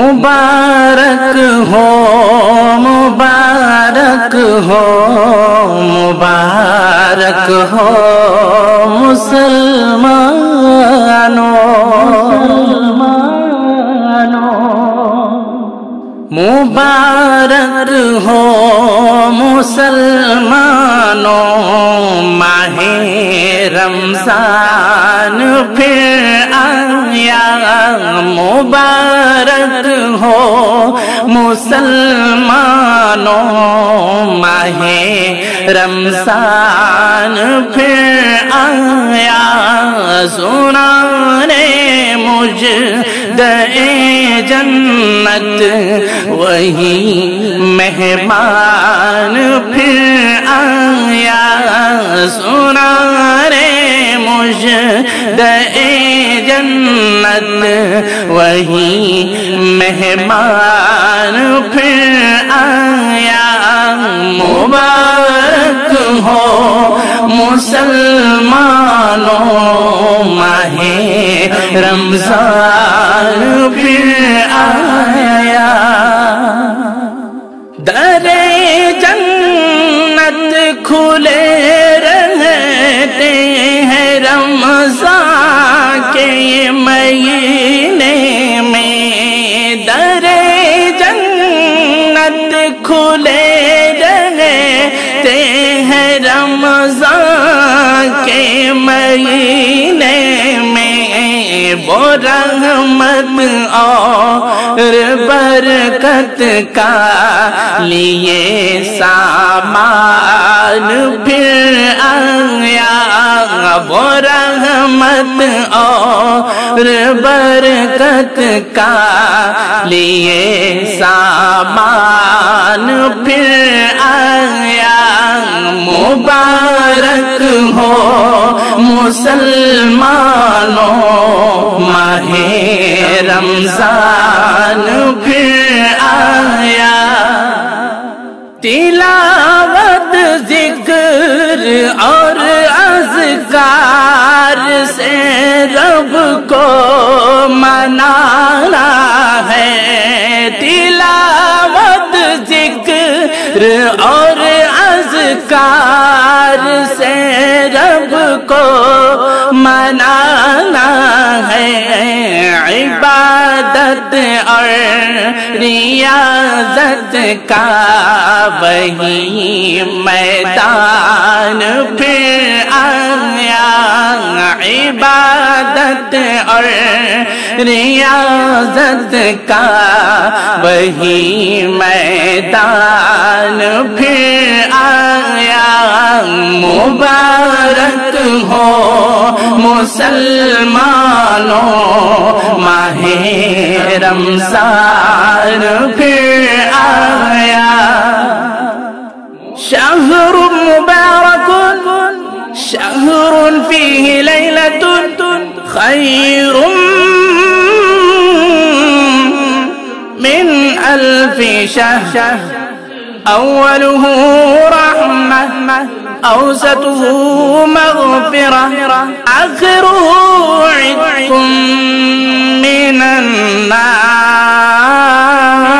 مبارک ہو مبارک ہو مبارک ہو مسلمانوں مبارک ہو مسلمانوں ماہ رمضان پھر آیا مبارک ہو مسلمانوں ماہ رمضان پھر آیا سنانے مجدے جنت وہی مہمان پھر آیا سنانے مجدے جنت وہی مہمان پھر آیا مبارک ہو مسلمانوں ماہ رمضان پھر آیا در جنت کھلے رہتے ہیں رمضان کے مہینے میں در جنت کھلے رہتے ہیں رمضان کے مہینے میں وہ رحمت اور برکت کا لیے سامان پھر آیا وہ رحمت اور برکت کا لیے سامان پھر آیا مبارک ہو مسلمانوں ماہ رمضان پھر آیا تلاوت ذکر اور اذکار سے رب کو منانا ہے تلاوت ذکر اور اذکار سے رب کو منانا ہے عبادت اور ریاضت کا وہی میدان پھر آیا عبادت اور ریاضت کا وہی میدان پھر آیا مبارک ہو مسلمانوں ماہ رمضان پھر آیا شہر مبارک شہر فیہ لیلۃ خیر من الف شہر اولہ رحمہ اوسطہ مغفرہ آخرہ عتق من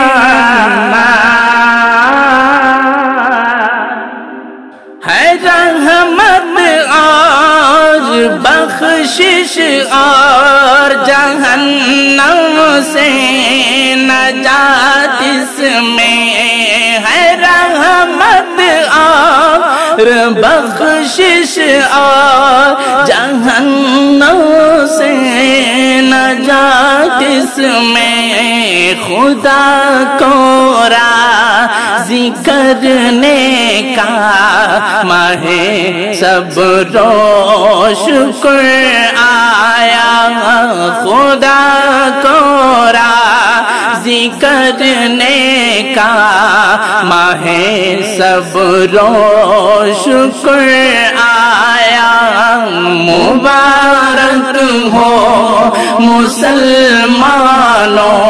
النار ہے رحمت اور بخشش اور جہنم سے نجات اس میں ہے رحمت اور بخشش اور جہنم سے نجات اس میں خدا کو راضی کرنے کا ماہ صبر و شکر آیا خدا کو راضی ذکرنے کا ماہ صبر و شکر آیا مبارک ہو مسلمانوں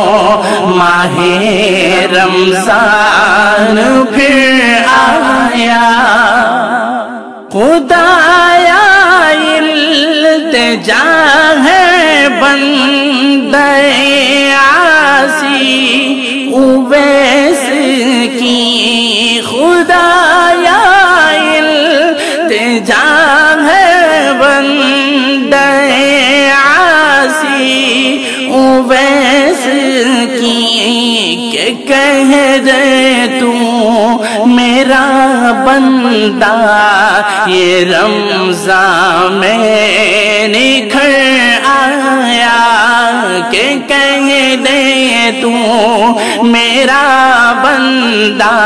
ماہ رمضان پھر آیا خدایا التجا ہے بندے عاصی اویس کی خدایا التجا ہے بندے عاصی اویس کی کہ کہہ دے تو میرا بندہ یہ رمضان میں نکھر آیا کہ کہہ دے تو میرا بندہ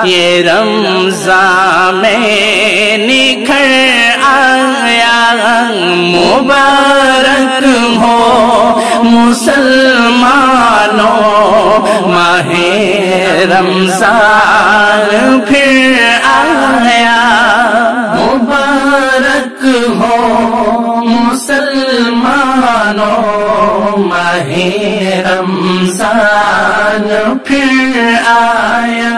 یہ رمضان میں نکھر آیا مبارک ہو مسلمانوں ماہ رمضان پھر آیا مبارک ہو مسلمانوں ماہ رمضان پھر آیا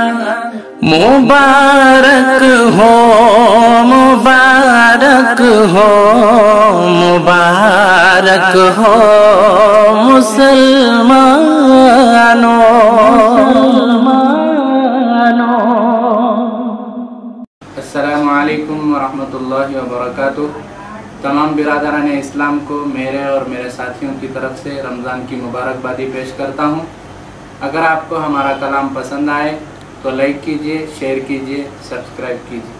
مبارک ہو مبارک ہو مبارک ہو مسلمانوں السلام علیکم ورحمۃ اللہ وبرکاتہ۔ تمام برادران اسلام کو میرے اور میرے ساتھیوں کی طرف سے رمضان کی مبارکبادی پیش کرتا ہوں۔ اگر آپ کو ہمارا کلام پسند آئے تو لائک کیجئے، شیئر کیجئے، سبسکرائب کیجئے۔